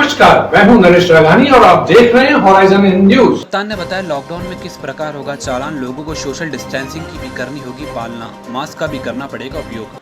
नमस्कार, मैं हूं नरेश राघानी और आप देख रहे हैं हॉराइजन न्यूज। कप्तान ने बताया लॉकडाउन में किस प्रकार होगा चालान, लोगों को सोशल डिस्टेंसिंग की भी करनी होगी पालना, मास्क का भी करना पड़ेगा उपयोग।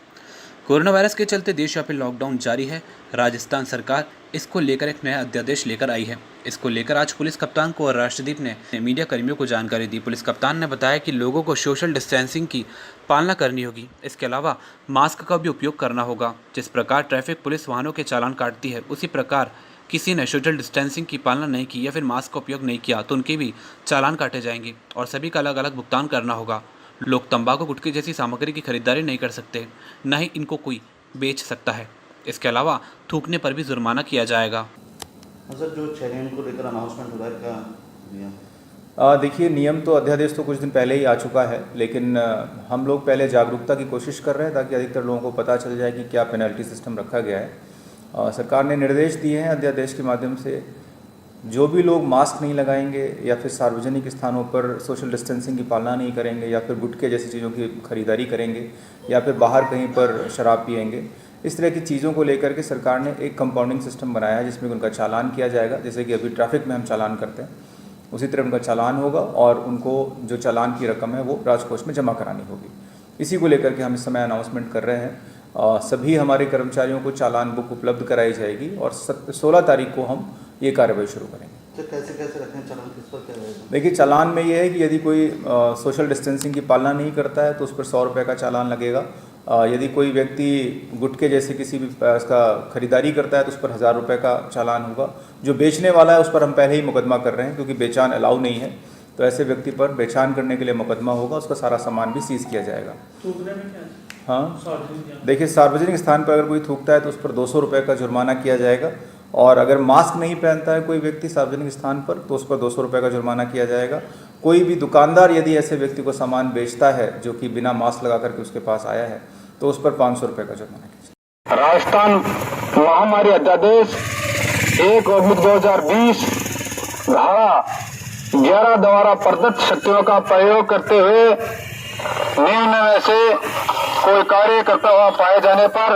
कोरोना वायरस के चलते देशव्यापी लॉकडाउन जारी है। राजस्थान सरकार इसको लेकर एक नया अध्यादेश लेकर आई है। इसको लेकर आज पुलिस कप्तान को और राष्ट्रदीप ने मीडिया कर्मियों को जानकारी दी। पुलिस कप्तान ने बताया कि लोगों को सोशल डिस्टेंसिंग की पालना करनी होगी। इसके अलावा मास्क का भी उपयोग करना होगा। जिस प्रकार ट्रैफिक पुलिस वाहनों के चालान काटती है, उसी प्रकार किसी ने सोशल डिस्टेंसिंग की पालना नहीं की या फिर मास्क का उपयोग नहीं किया तो उनके भी चालान काटे जाएंगे और सभी का अलग अलग भुगतान करना होगा। लोग तंबाकू, गुटखे जैसी सामग्री की खरीदारी नहीं कर सकते, न ही इनको कोई बेच सकता है। इसके अलावा थूकने पर भी जुर्माना किया जाएगा। सर, जो 6 लेन को लेकर अनाउंसमेंट हो रहा है, क्या नियम? देखिए, नियम तो अध्यादेश तो कुछ दिन पहले ही आ चुका है, लेकिन हम लोग पहले जागरूकता की कोशिश कर रहे हैं ताकि अधिकतर लोगों को पता चल जाए कि क्या पेनल्टी सिस्टम रखा गया है। सरकार ने निर्देश दिए हैं अध्यादेश के माध्यम से, जो भी लोग मास्क नहीं लगाएंगे या फिर सार्वजनिक स्थानों पर सोशल डिस्टेंसिंग की पालना नहीं करेंगे या फिर गुटखे जैसी चीज़ों की खरीदारी करेंगे या फिर बाहर कहीं पर शराब पिएंगे, इस तरह की चीज़ों को लेकर के सरकार ने एक कंपाउंडिंग सिस्टम बनाया है जिसमें उनका चालान किया जाएगा। जैसे कि अभी ट्रैफिक में हम चालान करते हैं, उसी तरह उनका चालान होगा और उनको जो चालान की रकम है वो राजकोष में जमा करानी होगी। इसी को लेकर के हम इस समय अनाउंसमेंट कर रहे हैं। सभी हमारे कर्मचारियों को चालान बुक उपलब्ध कराई जाएगी और 16 तारीख को हम ये कार्रवाई शुरू करेंगे। तो कैसे रखें चालान, किस पर क्या रहेगा? देखिए, चालान में ये है कि यदि कोई सोशल डिस्टेंसिंग की पालना नहीं करता है तो उस पर 100 रुपये का चालान लगेगा। यदि कोई व्यक्ति गुटखे जैसे किसी भी इसका खरीदारी करता है तो उस पर 1000 रुपये का चालान होगा। जो बेचने वाला है उस पर हम पहले ही मुकदमा कर रहे हैं, क्योंकि बेचान अलाउ नहीं है, तो ऐसे व्यक्ति पर बेचान करने के लिए मुकदमा होगा, उसका सारा सामान भी सीज किया जाएगा। हाँ, देखिए, सार्वजनिक स्थान पर अगर कोई थूकता है तो उस पर 200 रुपये का जुर्माना किया जाएगा और अगर मास्क नहीं पहनता है कोई व्यक्ति सार्वजनिक स्थान पर तो उस पर 200 रुपये का जुर्माना किया जाएगा। कोई भी दुकानदार यदि ऐसे व्यक्ति को सामान बेचता है जो कि बिना मास्क लगा करके उसके पास आया है तो उस पर 500 रुपये का जुर्माना किया जाएगा। राजस्थान महामारी अध्यादेश 1/2020 धारा 11 द्वारा प्रदत्त शक्तियों का प्रयोग करते हुए निम्न में से कोई कार्य करता हुआ पाए जाने पर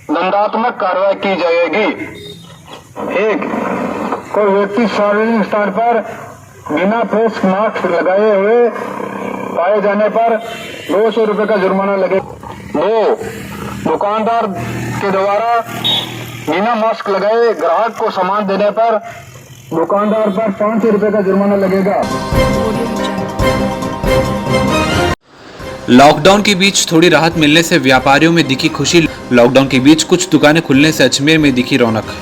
दंडात्मक कार्रवाई की जाएगी। 1. कोई व्यक्ति सार्वजनिक स्थान पर बिना फेस मास्क लगाए हुए पाए जाने पर 200 रुपये का जुर्माना लगेगा। 2. दुकानदार के द्वारा बिना मास्क लगाए ग्राहक को सामान देने पर दुकानदार पर 500 रुपये का जुर्माना लगेगा। लॉकडाउन के बीच थोड़ी राहत मिलने से व्यापारियों में दिखी खुशी। लॉकडाउन के बीच कुछ दुकानें खुलने से अजमेर में दिखी रौनक।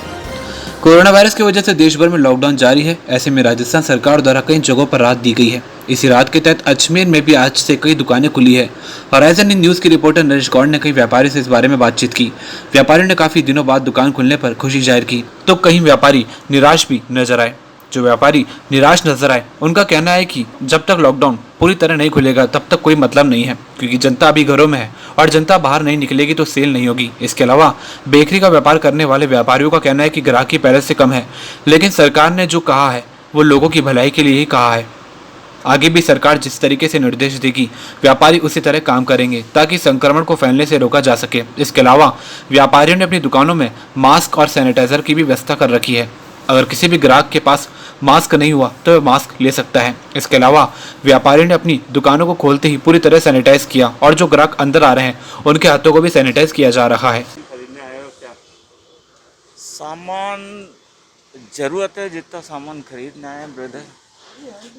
कोरोना वायरस की वजह से देश भर में लॉकडाउन जारी है। ऐसे में राजस्थान सरकार द्वारा कई जगहों पर राहत दी गई है। इसी राहत के तहत अजमेर में भी आज से कई दुकानें खुली है। हॉराइजन न्यूज की रिपोर्टर नरेश गौड़ ने कई व्यापारी से इस बारे में बातचीत की। व्यापारियों ने काफी दिनों बाद दुकान खुलने पर खुशी जाहिर की, तो कई व्यापारी निराश भी नजर आए। जो व्यापारी निराश नजर आए उनका कहना है कि जब तक लॉकडाउन पूरी तरह नहीं खुलेगा तब तक कोई मतलब नहीं है, क्योंकि जनता अभी घरों में है और जनता बाहर नहीं निकलेगी तो सेल नहीं होगी। इसके अलावा बेकरी का व्यापार करने वाले व्यापारियों का कहना है कि ग्राहकी पहले से कम है, लेकिन सरकार ने जो कहा है वो लोगों की भलाई के लिए ही कहा है। आगे भी सरकार जिस तरीके से निर्देश देगी व्यापारी उसी तरह काम करेंगे ताकि संक्रमण को फैलने से रोका जा सके। इसके अलावा व्यापारियों ने अपनी दुकानों में मास्क और सैनिटाइजर की भी व्यवस्था कर रखी है। अगर किसी भी ग्राहक के पास मास्क नहीं हुआ तो वह मास्क ले सकता है। इसके अलावा व्यापारी ने अपनी दुकानों को खोलते ही पूरी तरह सैनिटाइज किया और जो ग्राहक अंदर आ रहे हैं उनके हाथों को भी सैनिटाइज किया जा रहा है। सामान जरूरत है, जितना सामान खरीदना है ब्रदर।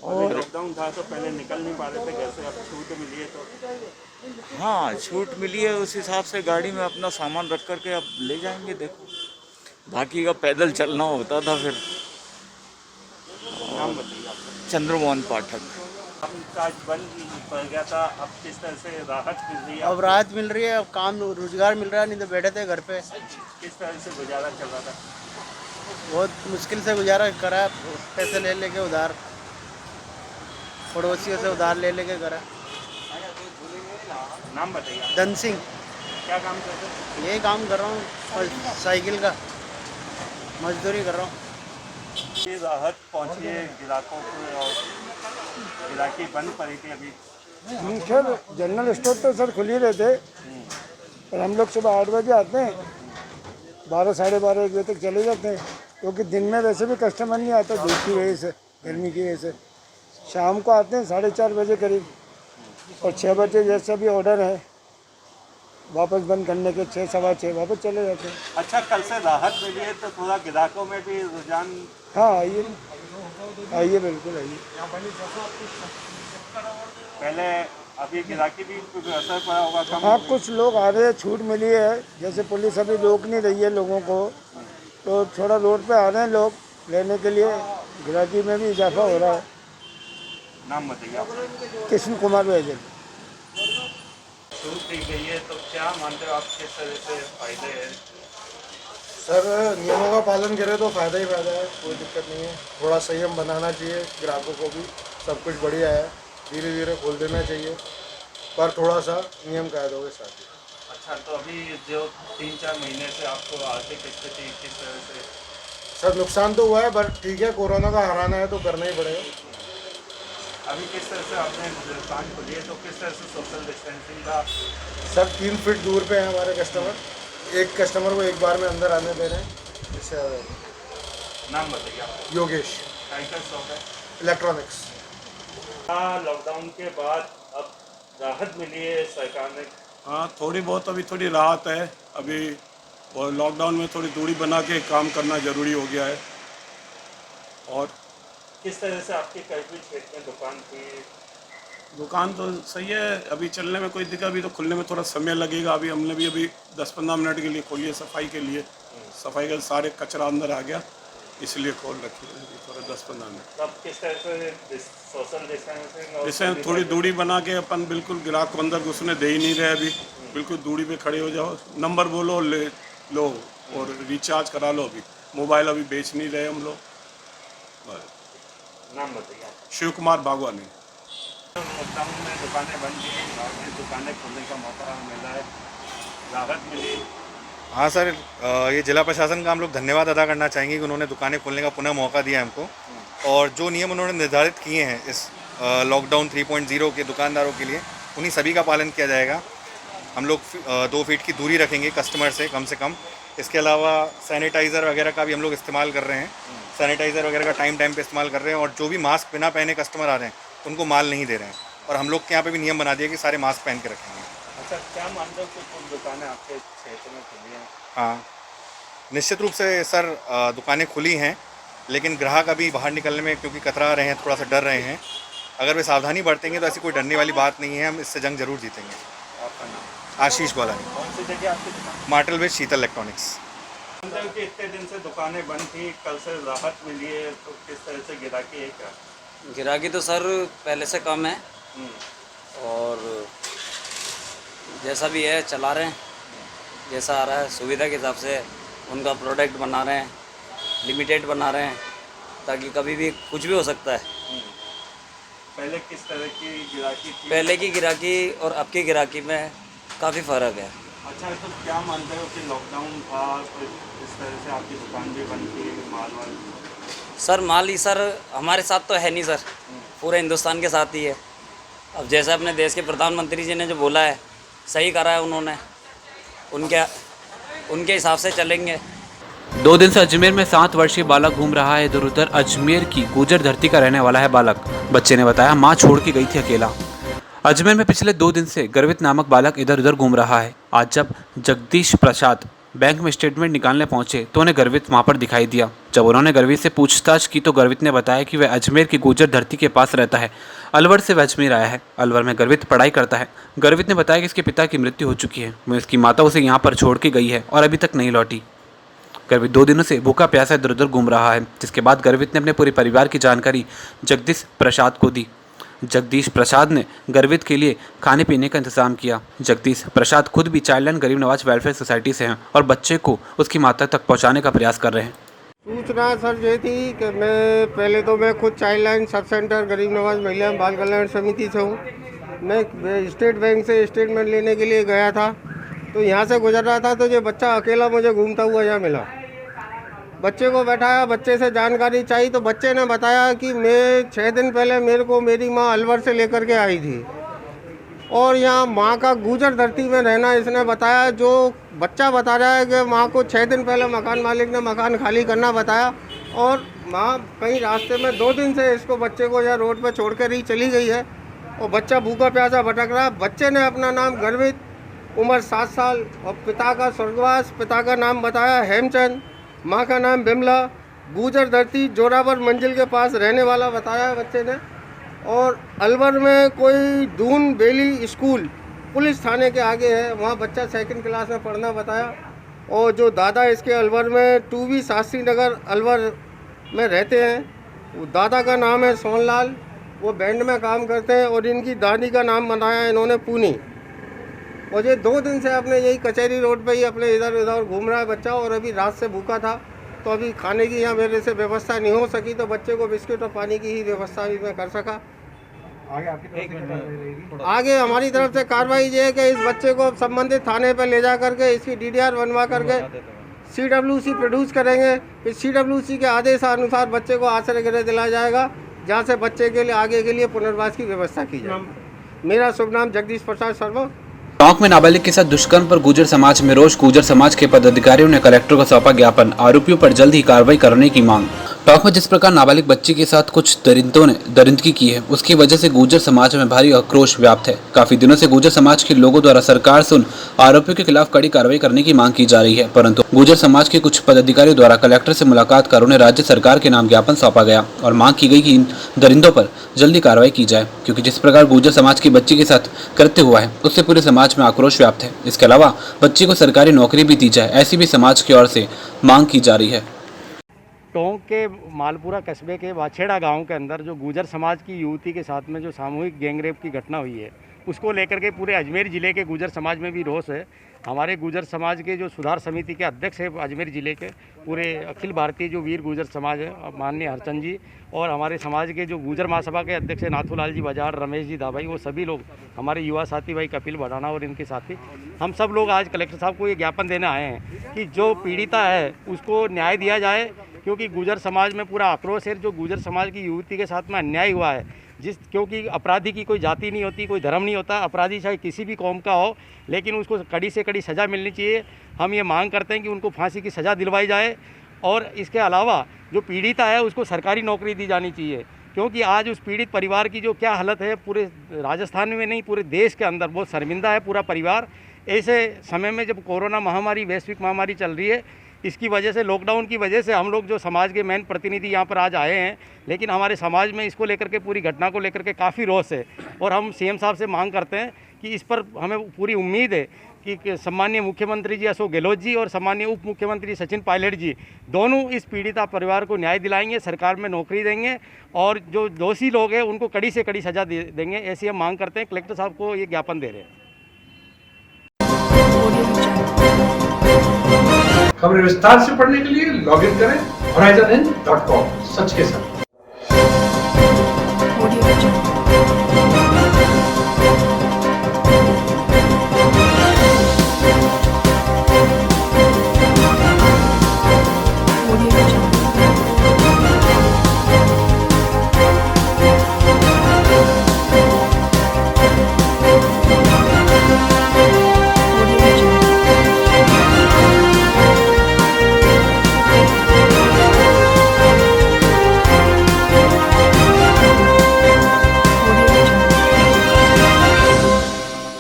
और लॉकडाउन था तो पहले निकल नहीं पा रहे थे, कैसे अब छूट मिली है तो? हाँ, छूट मिली है, उस हिसाब से गाड़ी में अपना सामान रख करके अब ले जाएंगे। देखो, बाकी का पैदल चलना होता था। फिर नाम बताइए आपका? चंद्रमोहन पाठक। काज बंद पड़ गया था, अब किस तरह से राहत मिल रही है? अब राहत मिल रही है, अब काम रोजगार मिल रहा है, नहीं तो बैठे थे घर पे। किस तरह से गुजारा चल रहा था? बहुत मुश्किल से गुजारा करा, पैसे ले लेके उधार, पड़ोसियों से उधार ले लेके करा। नाम बताइए। धन सिंह। क्या काम करते हैं? यही काम कर रहा हूँ, साइकिल का मजदूरी कर रहा हूँ। ये राहत पहुंची है ग्राहकों को और ग्राहकी बंद पड़ी थी अभी। सर, जनरल स्टोर तो सर खुल ही रहते, पर हम लोग सुबह 8 बजे आते हैं, 12 साढ़े 12 1 बजे तक चले जाते हैं। क्योंकि दिन में वैसे भी कस्टमर नहीं आता धूप की वजह से, गर्मी की वजह से। शाम को आते हैं 4:30 बजे करीब, और 6 बजे जैसा भी ऑर्डर है वापस बंद करने के 6 सवा 6 वापस चले जाते हैं। अच्छा, कल से राहत मिली है तो थोड़ा ग्राहकों में भी रुझान। हाँ आइए आइए, बिल्कुल आइए। पहले अभी गिराकी भी कुछ असर पड़ा होगा कम? हाँ, कुछ लोग आ रहे हैं, छूट मिली है, जैसे पुलिस अभी रोक नहीं रही है लोगों को, तो थोड़ा रोड पे आ रहे हैं लोग लेने के लिए, गिराकी में भी इजाफा हो रहा है। नाम बताइए आप। कृष्ण कुमार वैजल। छूट दी गई है तो क्या मानते हो आप, किस तरह से फायदे हैं? सर, नियमों का पालन करें तो फ़ायदा ही फ़ायदा है, कोई दिक्कत नहीं है। थोड़ा संयम बनाना चाहिए ग्राहकों को भी, सब कुछ बढ़िया है, धीरे धीरे खोल देना चाहिए, पर थोड़ा सा नियम कायदों के साथ ही। अच्छा, तो अभी जो 3-4 महीने से आपको आर्थिक स्थिति किस तरह से? सर, नुकसान तो हुआ है, बट ठीक है, कोरोना का हराना है तो करना ही पड़ेगा। अभी किस तरह से आपने दुकान खोली है तो किस तरह से सोशल डिस्टेंसिंग का? सर, 3 फीट दूर पे हैं हमारे कस्टमर, एक कस्टमर को एक बार में अंदर आने दे रहे हैं, इससे नाम बताइए आप। योगेश, साइकिल शॉप है, इलेक्ट्रॉनिक्स। हाँ, लॉकडाउन के बाद अब राहत मिली है सरकार ने। हाँ, थोड़ी बहुत अभी थोड़ी राहत है अभी, और लॉकडाउन में थोड़ी दूरी बना के काम करना ज़रूरी हो गया है। और किस तरह से आपके करीबी क्षेत्र में दुकान थी? दुकान तो सही है, अभी चलने में कोई दिक्कत, अभी तो खुलने में थोड़ा समय लगेगा। अभी हमने भी अभी 10-15 मिनट के लिए खोली है सफाई के लिए, सफाई का सारे कचरा अंदर आ गया, इसलिए खोल रखी है थोड़ा 10-15 मिनट। तब किस तरह से सोशल डिस्टेंसिंग? जैसे थोड़ी दूरी बना के अपन बिल्कुल ग्राहक को अंदर घुसने दे ही नहीं रहे अभी, बिल्कुल दूरी पे खड़े हो जाओ, नंबर बोलो ले लो और रिचार्ज करा लो। अभी मोबाइल अभी बेच नहीं रहे हम लोग। नाम बताइए। शिव कुमार बागवानी। लॉकडाउन में दुकानें बंद की, आपकी दुकानें खोलने का मौका मिला है, राहत मिली। हाँ सर, ये जिला प्रशासन का हम लोग धन्यवाद अदा करना चाहेंगे कि उन्होंने दुकानें खोलने का पुनः मौका दिया हमको, और जो नियम उन्होंने निर्धारित किए हैं इस लॉकडाउन 3.0 के दुकानदारों के लिए, उन्हीं सभी का पालन किया जाएगा। हम लोग 2 फीट की दूरी रखेंगे कस्टमर से कम। इसके अलावा सैनिटाइज़र वगैरह का भी हम लोग इस्तेमाल कर रहे हैं, सैनिटाइज़र वगैरह का टाइम पे इस्तेमाल कर रहे हैं, और जो भी मास्क बिना पहने कस्टमर आ रहे हैं उनको माल नहीं दे रहे हैं, और हम लोग के यहाँ पे भी नियम बना दिया कि सारे मास्क पहन के रखेंगे। अच्छा, क्या मानते हो कि कुछ दुकानें आपके क्षेत्र में खुली हैं? हाँ, निश्चित रूप से सर, दुकानें खुली हैं, लेकिन ग्राहक अभी बाहर निकलने में क्योंकि कतरा रहे हैं, थोड़ा सा डर रहे हैं। अगर वे सावधानी बरतेंगे तो ऐसी कोई डरने वाली बात नहीं है, हम इससे जंग जरूर जीतेंगे। आपका नाम? आशीष गोलानी, कौन सी जगह आपकी दुकान? मार्टल वेज शीतल इलेक्ट्रॉनिक्स। मानते हो कि इतने दिन से दुकानें बंद थी, कल से राहत मिली है, तो किस तरह से गिराकी है? क्या गिराकी तो सर पहले से कम है, और जैसा भी है चला रहे हैं, जैसा आ रहा है सुविधा के हिसाब से उनका प्रोडक्ट बना रहे हैं, लिमिटेड बना रहे हैं, ताकि कभी भी कुछ भी हो सकता है। पहले किस तरह की गिराकी थी? पहले की गिराकी और अब की गिराकी में काफ़ी फ़र्क है। अच्छा, तो क्या मानते हो कि लॉकडाउन था तो इस तरह से आपकी दुकान भी बंद थी, माल सर माल ही सर हमारे साथ तो है नहीं सर, पूरे हिंदुस्तान के साथ ही है। अब जैसे अपने देश के प्रधानमंत्री जी ने जो बोला है सही करा है उन्होंने, उनके हिसाब से चलेंगे। 2 दिन से अजमेर में 7 वर्षीय बालक घूम रहा है इधर उधर। अजमेर की गुजर धरती का रहने वाला है बालक। बच्चे ने बताया मां छोड़ के गई थी अकेला। अजमेर में पिछले 2 दिन से गर्वित नामक बालक इधर उधर घूम रहा है। आज जब जगदीश प्रसाद बैंक में स्टेटमेंट निकालने पहुंचे तो उन्हें गर्वित वहां पर दिखाई दिया। जब उन्होंने गर्वित से पूछताछ की तो गर्वित ने बताया कि वह अजमेर की गुजर धरती के पास रहता है। अलवर से वह अजमेर आया है। अलवर में गर्वित पढ़ाई करता है। गर्वित ने बताया कि इसके पिता की मृत्यु हो चुकी है, वहीं उसकी माता उसे यहाँ पर छोड़ के गई है और अभी तक नहीं लौटी। गर्वित 2 दिनों से भूखा प्यासा इधर उधर घूम रहा है, जिसके बाद गर्वित ने अपने पूरे परिवार की जानकारी जगदीश प्रसाद को दी। जगदीश प्रसाद ने गर्वित के लिए खाने पीने का इंतजाम किया। जगदीश प्रसाद खुद भी चाइल्ड लाइन गरीब नवाज वेलफेयर सोसाइटी से हैं और बच्चे को उसकी माता तक पहुंचाने का प्रयास कर रहे हैं। सूचना सर ये थी कि मैं खुद चाइल्ड लाइन सब सेंटर गरीब नवाज महिला बाल कल्याण समिति से हूँ। मैं स्टेट बैंक से स्टेटमेंट लेने के लिए गया था, तो यहाँ से गुजर रहा था तो ये बच्चा अकेला मुझे घूमता हुआ यहाँ मिला। बच्चे को बैठाया, बच्चे से जानकारी चाहिए तो बच्चे ने बताया कि मैं 6 दिन पहले मेरे को मेरी माँ अलवर से लेकर के आई थी और यहाँ माँ का गुजर धरती में रहना इसने बताया। जो बच्चा बता रहा है कि माँ को 6 दिन पहले मकान मालिक ने मकान खाली करना बताया और माँ कहीं रास्ते में 2 दिन से इसको बच्चे को यहाँ रोड पे छोड़ कर ही चली गई है और बच्चा भूखा प्यासा भटक रहा है। बच्चे ने अपना नाम गर्वित, उम्र 7 साल और पिता का स्वर्गवास, पिता का नाम बताया हेमचंद, माँ का नाम बिमला, गुजर धरती जोरावर मंजिल के पास रहने वाला बताया है बच्चे ने। और अलवर में कोई दून बेली स्कूल पुलिस थाने के आगे है, वहाँ बच्चा 2nd क्लास में पढ़ना बताया। और जो दादा इसके अलवर में 2B शास्त्री नगर अलवर में रहते हैं, वो दादा का नाम है सोनलाल, वो बैंड में काम करते हैं। और इनकी दादी का नाम बताया इन्होंने पूनी। और ये 2 दिन से अपने यही कचहरी रोड पे ही अपने इधर उधर घूम रहा है बच्चा। और अभी रात से भूखा था तो अभी खाने की यहाँ मेरे से व्यवस्था नहीं हो सकी तो बच्चे को बिस्किट और पानी की ही व्यवस्था भी मैं कर सका। आगे हमारी तरफ से कार्रवाई ये है कि इस बच्चे को संबंधित थाने पर ले जा करके इसकी DDR बनवा करके CWC प्रोड्यूस करेंगे। इस CWC के आदेशानुसार बच्चे को आश्रय गृह दिलाया जाएगा, जहाँ से बच्चे के लिए आगे के लिए पुनर्वास की व्यवस्था की जाएगी। मेरा शुभ नाम जगदीश प्रसाद शर्मा। टोंक में नाबालिग के साथ दुष्कर्म पर गुर्जर समाज में रोष। गुर्जर समाज के पदाधिकारियों ने कलेक्टर को सौंपा ज्ञापन, आरोपियों पर जल्द ही कार्रवाई करने की मांग। टोंक में जिस प्रकार नाबालिग बच्ची के साथ कुछ दरिंदों ने दरिंदगी की है, उसकी वजह से गुर्जर समाज में भारी आक्रोश व्याप्त है। काफी दिनों से गुर्जर समाज के लोगों द्वारा सरकार से उन आरोपियों के खिलाफ कड़ी कार्रवाई करने की मांग की जा रही है, परंतु गुर्जर समाज के कुछ पदाधिकारियों द्वारा कलेक्टर से मुलाकात कर उन्हें राज्य सरकार के नाम ज्ञापन सौंपा गया और मांग की गई कि इन दरिंदों पर जल्दी कार्रवाई की जाए, क्योंकि जिस प्रकार गुर्जर समाज की बच्ची के साथ कृत्य हुआ है उससे पूरे समाज में आक्रोश व्याप्त है। इसके अलावा बच्ची को सरकारी नौकरी भी दी जाए, ऐसी भी समाज की ओर से मांग की जा रही है। टोंक के मालपुरा कस्बे के वाछेड़ा गांव के अंदर जो गुर्जर समाज की युवती के साथ में जो सामूहिक गैंगरेप की घटना हुई है, उसको लेकर के पूरे अजमेर ज़िले के गुर्जर समाज में भी रोष है। हमारे गुर्जर समाज के जो सुधार समिति के अध्यक्ष है अजमेर ज़िले के, पूरे अखिल भारतीय जो वीर गुर्जर समाज है माननीय हरचंद जी, और हमारे समाज के जो गुर्जर महासभा के अध्यक्ष है नाथूलाल जी बाजार, रमेश जी दाभाई, वो सभी लोग, हमारे युवा साथी भाई कपिल भड़ाना और इनके साथी, हम सब लोग आज कलेक्टर साहब को ये ज्ञापन देने आए हैं कि जो पीड़िता है उसको न्याय दिया जाए, क्योंकि गुर्जर समाज में पूरा आक्रोश है। जो गुर्जर समाज की युवती के साथ में अन्याय हुआ है, क्योंकि अपराधी की कोई जाति नहीं होती, कोई धर्म नहीं होता, अपराधी चाहे किसी भी कौम का हो, लेकिन उसको कड़ी से कड़ी सज़ा मिलनी चाहिए। हम ये मांग करते हैं कि उनको फांसी की सज़ा दिलवाई जाए और इसके अलावा जो पीड़िता है उसको सरकारी नौकरी दी जानी चाहिए, क्योंकि आज उस पीड़ित परिवार की जो क्या हालत है, पूरे राजस्थान में नहीं पूरे देश के अंदर बहुत शर्मिंदा है पूरा परिवार। ऐसे समय में जब कोरोना महामारी, वैश्विक महामारी चल रही है, इसकी वजह से, लॉकडाउन की वजह से हम लोग जो समाज के मेन प्रतिनिधि यहाँ पर आज आए हैं, लेकिन हमारे समाज में इसको लेकर के, पूरी घटना को लेकर के काफ़ी रोष है। और हम CM साहब से मांग करते हैं कि इस पर हमें पूरी उम्मीद है कि सम्मानीय मुख्यमंत्री जी अशोक गहलोत जी और सम्मानीय उप मुख्यमंत्री सचिन पायलट जी दोनों इस पीड़िता परिवार को न्याय दिलाएंगे, सरकार में नौकरी देंगे और जो दोषी लोग हैं उनको कड़ी से कड़ी सज़ा देंगे, ऐसी हम मांग करते हैं। कलेक्टर साहब को ये ज्ञापन दे रहे हैं। खबरें विस्तार से पढ़ने के लिए लॉग इन करें horizonn.com। सच के साथ।